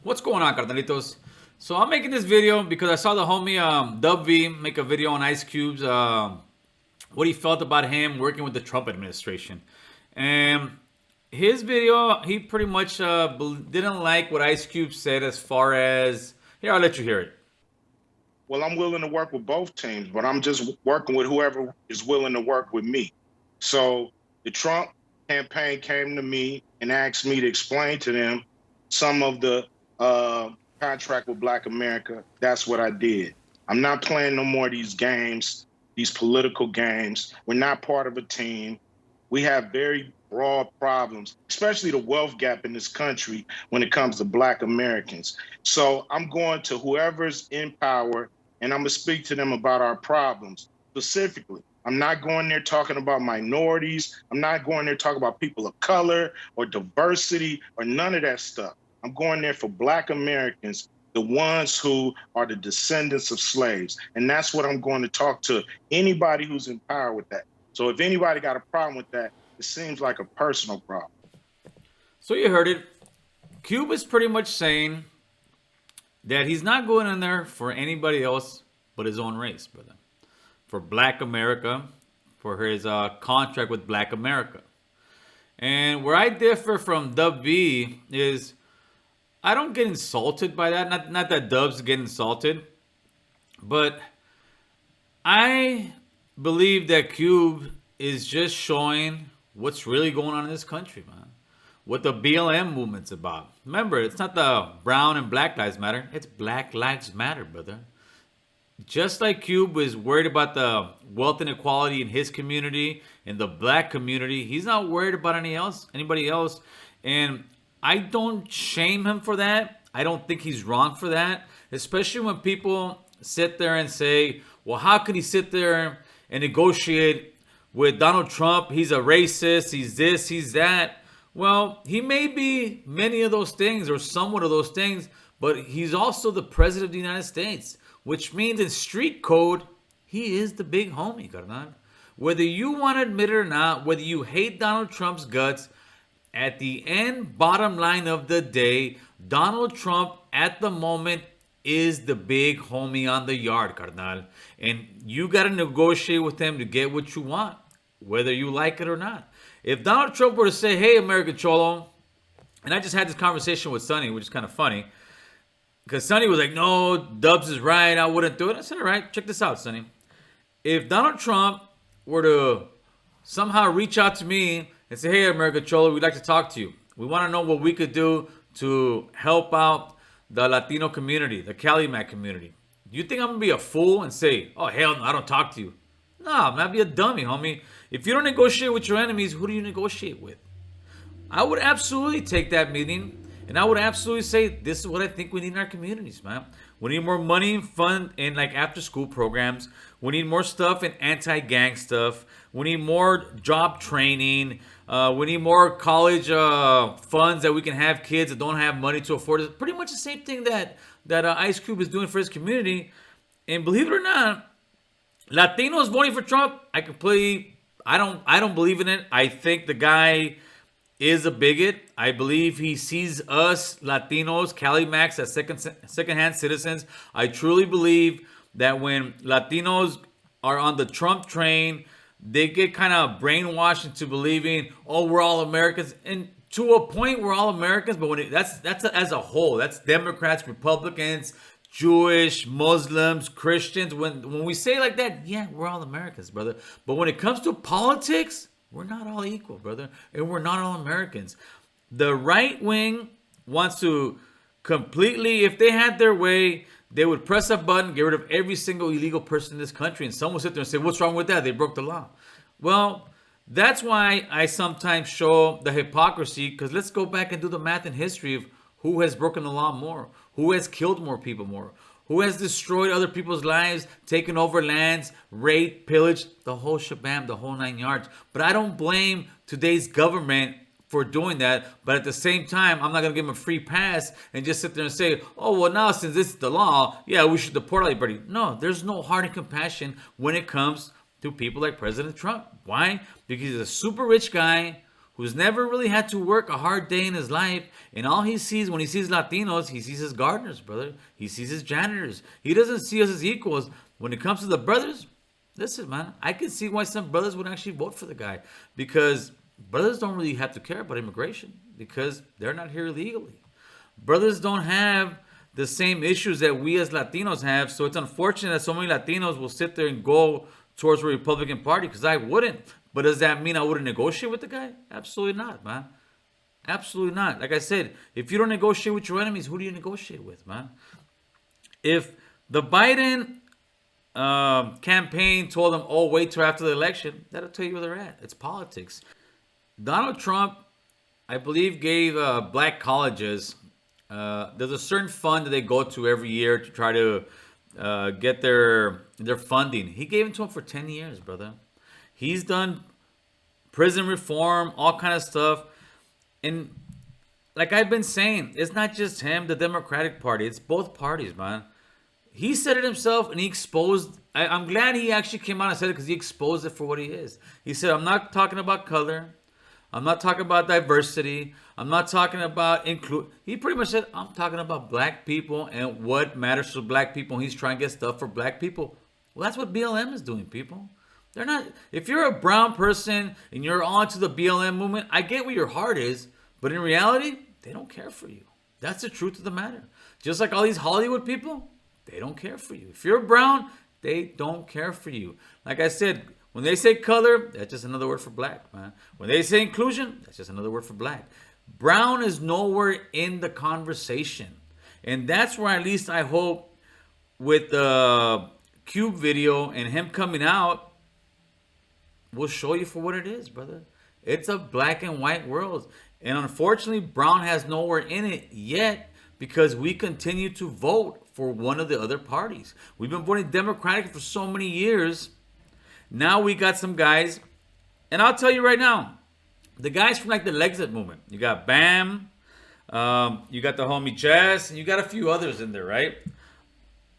What's going on, carnalitos? So I'm making this video because I saw the homie Dub V make a video on Ice Cube's what he felt about him working with the Trump administration, and his video he pretty much didn't like what Ice Cube said as far as here. I'll let you hear it. Well, I'm willing to work with both teams, but I'm just working with whoever is willing to work with me. So the Trump campaign came to me and asked me to explain to them some of the contract with Black America. That's what I did. I'm not playing no more of these games, these political games. We're not part of a team. We have very broad problems, especially the wealth gap in this country when it comes to Black Americans. So I'm going to whoever's in power and I'm going to speak to them about our problems specifically. I'm not going there talking about minorities. I'm not going there talking about people of color or diversity or none of that stuff. I'm going there for Black Americans, the ones who are the descendants of slaves. And that's what I'm going to talk to anybody who's in power with that. So if anybody got a problem with that, it seems like a personal problem. So you heard it. Cube is pretty much saying that he's not going in there for anybody else but his own race, brother. For Black America, for his contract with Black America. And where I differ from Dub V is I don't get insulted by that. Not that Dubs get insulted, but I believe that Cube is just showing what's really going on in this country, man. What the BLM movement's about. Remember, it's not the brown and black lives matter. It's Black Lives Matter, brother. Just like Cube was worried about the wealth inequality in his community, in the Black community, he's not worried about anybody else. And I don't shame him for that. I don't think he's wrong for that. Especially when people sit there and say, well, how could he sit there and negotiate with Donald Trump? He's a racist. He's this, he's that. Well, he may be many of those things or somewhat of those things, but he's also the president of the United States, which means in street code, he is the big homie, carnal. Whether you want to admit it or not, whether you hate Donald Trump's guts, at the end, bottom line of the day, Donald Trump at the moment is the big homie on the yard, carnal. And you got to negotiate with him to get what you want, whether you like it or not. If Donald Trump were to say, hey, American Cholo, and I just had this conversation with Sonny, which is kind of funny, because Sonny was like, no, Dubs is right, I wouldn't do it. I said, all right, check this out, Sonny. If Donald Trump were to somehow reach out to me and say, hey, American Cholo, we'd like to talk to you. We want to know what we could do to help out the Latino community, the Calumet community. Do you think I'm going to be a fool and say, oh, hell no, I don't talk to you? No, I'm not be a dummy, homie. If you don't negotiate with your enemies, who do you negotiate with? I would absolutely take that meeting, and I would absolutely say, this is what I think we need in our communities, man. We need more money and fund in like after school programs. We need more stuff in anti-gang stuff. We need more job training. We need more college funds that we can have kids that don't have money to afford. It's pretty much the same thing that Ice Cube is doing for his community. And believe it or not, Latinos voting for Trump, I don't believe in it. I think the guy is a bigot. I believe he sees us Latinos, Calimax, as secondhand citizens. I truly believe that when Latinos are on the Trump train, they get kind of brainwashed into believing, oh, we're all Americans. And to a point, we're all Americans, but that's as a whole. That's Democrats, Republicans, Jewish, Muslims, Christians. When we say like that, yeah, we're all Americans, brother. But when it comes to politics, we're not all equal, brother. And we're not all Americans. The right wing wants to completely, if they had their way, they would press a button, get rid of every single illegal person in this country. And someone would sit there and say, what's wrong with that? They broke the law. Well, that's why I sometimes show the hypocrisy, because let's go back and do the math and history of who has broken the law more, who has killed more people more, who has destroyed other people's lives, taken over lands, raped, pillaged, the whole shabam, the whole 9 yards. But I don't blame today's government for doing that. But at the same time, I'm not going to give them a free pass and just sit there and say, oh, well, now since this is the law, yeah, we should deport everybody. No, there's no heart and compassion when it comes to people like President Trump. Why? Because he's a super rich guy who's never really had to work a hard day in his life, and all he sees when he sees Latinos, he sees his gardeners, brother. He sees his janitors. He doesn't see us as equals. When it comes to the brothers, listen, man, I can see why some brothers would actually vote for the guy, because brothers don't really have to care about immigration because they're not here illegally. Brothers don't have the same issues that we as Latinos have, so it's unfortunate that so many Latinos will sit there and go towards the Republican Party, because I wouldn't. But does that mean I wouldn't negotiate with the guy? Absolutely not, man. Absolutely not. Like I said, if you don't negotiate with your enemies, who do you negotiate with, man? If the Biden campaign told them, oh, wait till after the election, that'll tell you where they're at. It's politics. Donald Trump, I believe, gave black colleges, there's a certain fund that they go to every year to try to get their funding. He gave it to them for 10 years, brother. He's done prison reform, all kind of stuff. And like I've been saying, it's not just him, the Democratic Party. It's both parties, man. He said it himself, and he exposed. I'm glad he actually came out and said it, because he exposed it for what he is. He said, I'm not talking about color. I'm not talking about diversity. I'm not talking about include. He pretty much said, I'm talking about black people and what matters to black people. He's trying to get stuff for black people. Well, that's what BLM is doing, people. They're not. If you're a brown person and you're onto the BLM movement, I get where your heart is, but in reality, they don't care for you. That's the truth of the matter. Just like all these Hollywood people, they don't care for you. If you're brown, they don't care for you. Like I said, when they say color, that's just another word for black, man. When they say inclusion, that's just another word for black. Brown is nowhere in the conversation. And that's where at least I hope with the Cube video and him coming out, we'll show you for what it is, brother. It's a black and white world. And unfortunately, brown has nowhere in it yet, because we continue to vote for one of the other parties. We've been voting Democratic for so many years. Now we got some guys, and I'll tell you right now, the guys from like the Lexit movement. You got Bam, you got the homie Jess, and you got a few others in there, right?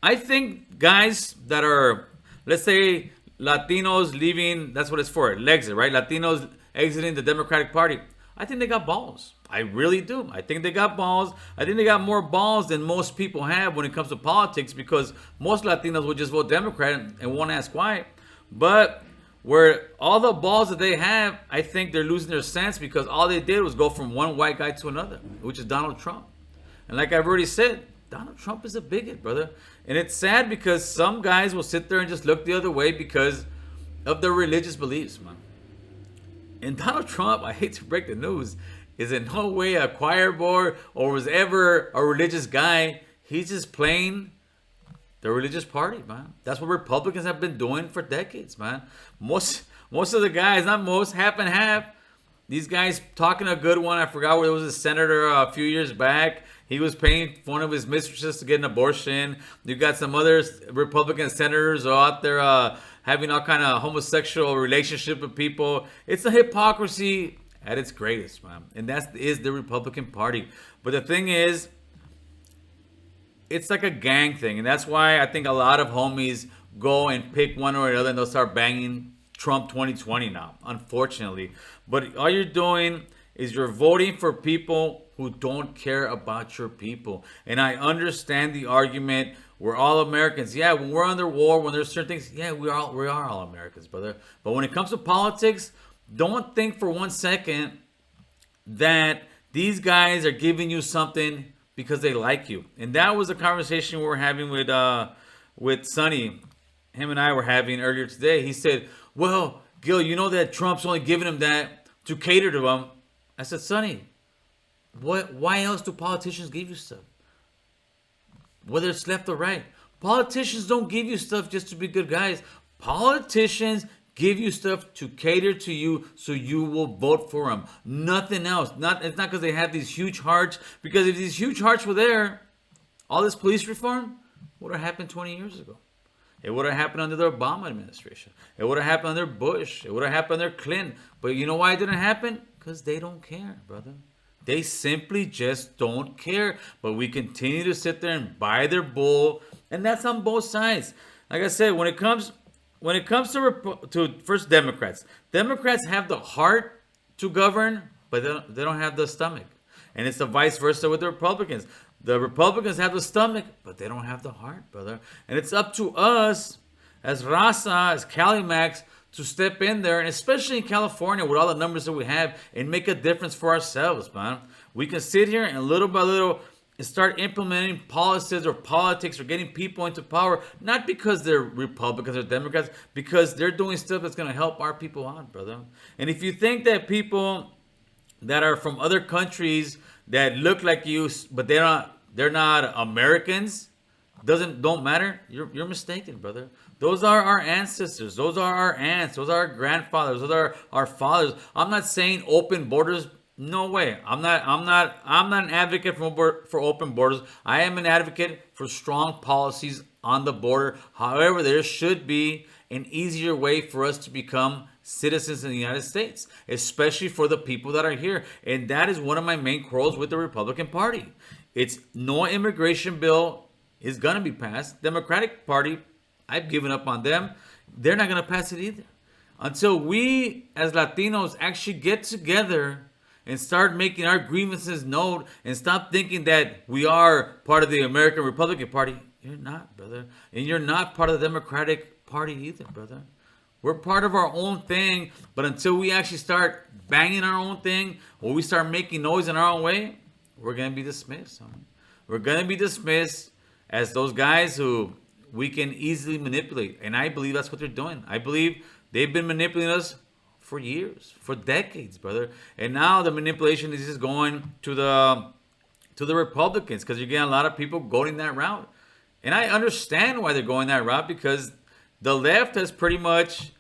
I think guys that are, let's say, Latinos leaving, that's what it's for, Lexit, right? Latinos exiting the Democratic Party. I think they got balls. I really do. I think they got balls. I think they got more balls than most people have when it comes to politics, because most Latinos will just vote Democrat and won't ask why. But where all the balls that they have, I think they're losing their sense, because all they did was go from one white guy to another, which is Donald Trump. And like I've already said, Donald Trump is a bigot, brother. And it's sad because some guys will sit there and just look the other way because of their religious beliefs, man. And Donald Trump, I hate to break the news, is in no way a choir boy or was ever a religious guy. He's just playing the religious party, man. That's what Republicans have been doing for decades, man. Most of the guys, not most, half and half. These guys talking a good one. I forgot where there was a senator a few years back. He was paying one of his mistresses to get an abortion. You got some other Republican senators out there having all kind of homosexual relationship with people. It's a hypocrisy at its greatest, man. And that is the Republican Party. But the thing is, it's like a gang thing. And that's why I think a lot of homies go and pick one or another and they'll start banging Trump 2020 now, unfortunately. But all you're doing is you're voting for people who don't care about your people. And I understand the argument. We're all Americans. Yeah, when we're under war, when there's certain things, yeah, we are all Americans, brother. But when it comes to politics, don't think for 1 second that these guys are giving you something because they like you. And that was a conversation we were having with Sonny. Him and I were having earlier today. He said, well, Gil, you know that Trump's only giving him that to cater to him. I said, Sonny, why else do politicians give you stuff? Whether it's left or right. Politicians don't give you stuff just to be good guys. Politicians give you stuff to cater to you so you will vote for them. Nothing else. It's not because they have these huge hearts. Because if these huge hearts were there, all this police reform would have happened 20 years ago. It would have happened under the Obama administration. It would have happened under Bush. It would have happened under Clinton. But you know why it didn't happen? Because they don't care, brother. They simply just don't care. But we continue to sit there and buy their bull. And that's on both sides. Like I said, when it comes to first Democrats have the heart to govern, but they don't have the stomach. And it's the vice versa with the Republicans. The Republicans have the stomach, but they don't have the heart, brother. And it's up to us as Raza, as Calimax, to step in there, and especially in California with all the numbers that we have, and make a difference for ourselves, man. We can sit here and little by little start implementing policies or politics or getting people into power, not because they're Republicans or Democrats, because they're doing stuff that's going to help our people out, brother. And if you think that people that are from other countries that look like you, but they're not Americans, don't matter, you're mistaken, brother. Those are our ancestors. Those are our aunts. Those are our grandfathers. Those are our fathers. I'm not saying open borders. No way. I'm not an advocate for open borders. I am an advocate for strong policies on the border. However, there should be an easier way for us to become citizens in the United States, especially for the people that are here. And that is one of my main quarrels with the Republican Party. It's no immigration bill is going to be passed. Democratic Party, I've given up on them. They're not going to pass it either. Until we as Latinos actually get together and start making our grievances known and stop thinking that we are part of the American Republican Party. You're not, brother. And you're not part of the Democratic Party either, brother. We're part of our own thing, but until we actually start banging our own thing, or we start making noise in our own way, we're going to be dismissed. We're going to be dismissed as those guys who we can easily manipulate. And I believe that's what they're doing. I believe they've been manipulating us for years, for decades, brother. And now the manipulation is just going to the Republicans, because you're getting a lot of people going that route. And I understand why they're going that route, because the left has pretty much,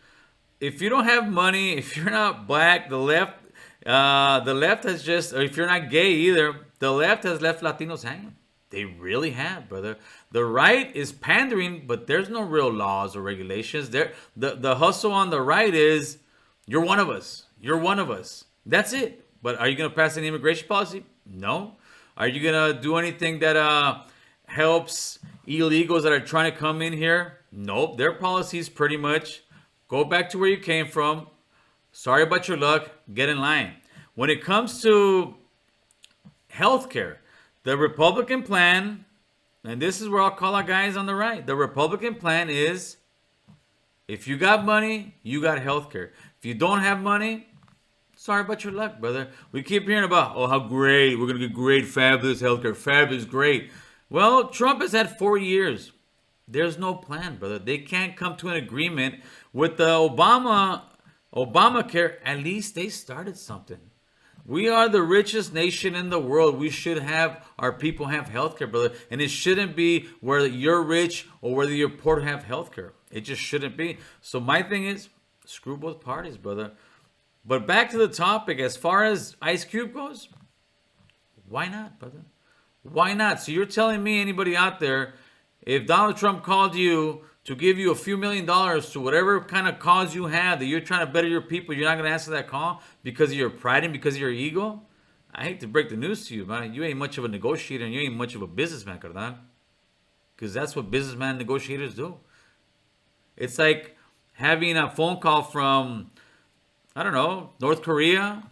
if you don't have money, if you're not black, the left has just, or if you're not gay either, the left has left Latinos hanging. They really have, brother. The right is pandering, but there's no real laws or regulations. The hustle on the right is, you're one of us. You're one of us. That's it. But are you going to pass any immigration policy? No. Are you going to do anything that helps illegals that are trying to come in here? Nope. Their policy is pretty much, go back to where you came from. Sorry about your luck. Get in line. When it comes to healthcare, the Republican plan, and this is where I'll call out guys on the right. The Republican plan is, if you got money, you got healthcare. If you don't have money, sorry about your luck, brother. We keep hearing about, oh, how great. We're going to get great, fabulous healthcare. Fabulous, great. Well, Trump has had 4 years. There's no plan, brother. They can't come to an agreement with the Obamacare. At least they started something. We are the richest nation in the world. We should have our people have healthcare, brother. And it shouldn't be whether you're rich or whether you're poor to have healthcare. It just shouldn't be. So my thing is, screw both parties, brother. But back to the topic, as far as Ice Cube goes, why not, brother? Why not? So you're telling me, anybody out there, if Donald Trump called you to give you a few $1 million to whatever kind of cause you have, that you're trying to better your people, you're not going to answer that call because of your pride and because of your ego? I hate to break the news to you, man. You ain't much of a negotiator and you ain't much of a businessman, carnal. Because that's what businessman negotiators do. It's like having a phone call from, I don't know, North Korea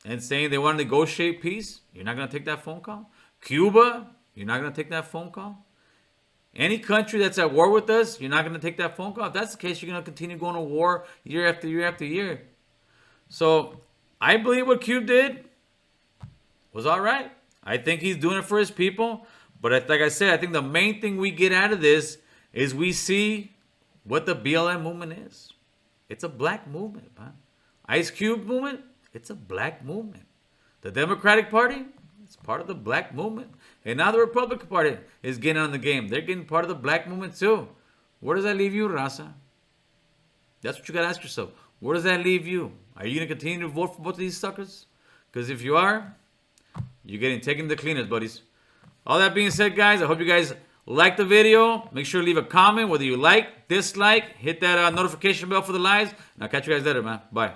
and saying they want to negotiate peace. You're not going to take that phone call. Cuba, you're not going to take that phone call. Any country that's at war with us, you're not going to take that phone call. If that's the case, you're going to continue going to war year after year after year. So I believe what Cube did was all right. I think he's doing it for his people. But like I said, I think the main thing we get out of this is we see what the BLM movement is. It's a black movement, man. Ice Cube movement, it's a black movement. The Democratic Party, it's part of the black movement. And now the Republican Party is getting on the game. They're getting part of the black movement too. Where does that leave you, Raza? That's what you got to ask yourself. Where does that leave you? Are you going to continue to vote for both of these suckers? Because if you are, you're getting taken to the cleaners, buddies. All that being said, guys, I hope you guys like the video. Make sure to leave a comment, whether you like, dislike, hit that notification bell for the lives. And I'll catch you guys later, man. Bye.